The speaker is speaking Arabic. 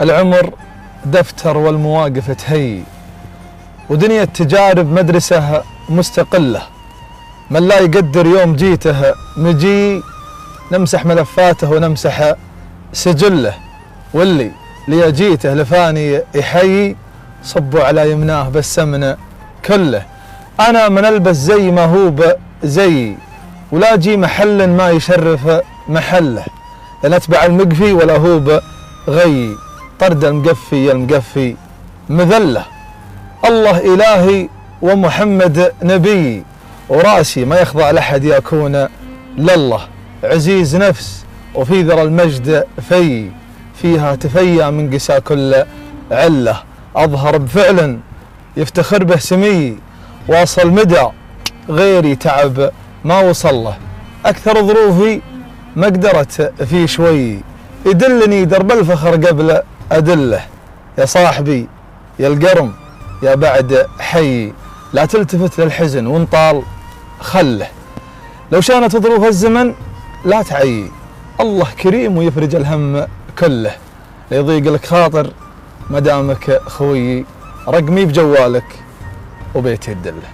العمر دفتر والمواقف تهي، ودنيا التجارب مدرسة مستقلة. من لا يقدر يوم جيته مجي، نمسح ملفاته ونمسح سجله. واللي ليجيته لفاني يحيي، صبوا على يمناه بالسمن كله. أنا من ألبس زي ما هو زي، ولا جي محل ما يشرف محله. لا نتبع المقفي ولا هو غي، طرد المقفي يا المقفي مذله. الله إلهي ومحمد نبي، وراسي ما يخضع لأحد يكون لله. عزيز نفس وفي ذرى المجد فيها تفيا من قسى كل علة. أظهر بفعل يفتخر به سمي، واصل مدى غيري تعب ما وصل له. أكثر ظروفي ما قدرت في شوي، يدلني درب الفخر قبل أدله. يا صاحبي يا القرم يا بعد حي، لا تلتفت للحزن وانطال خله. لو شانت ظروف الزمن لا تعي، الله كريم ويفرج الهم كله. لا يضيق لك خاطر مدامك خويي، رقمي بجوالك وبيتي الدله.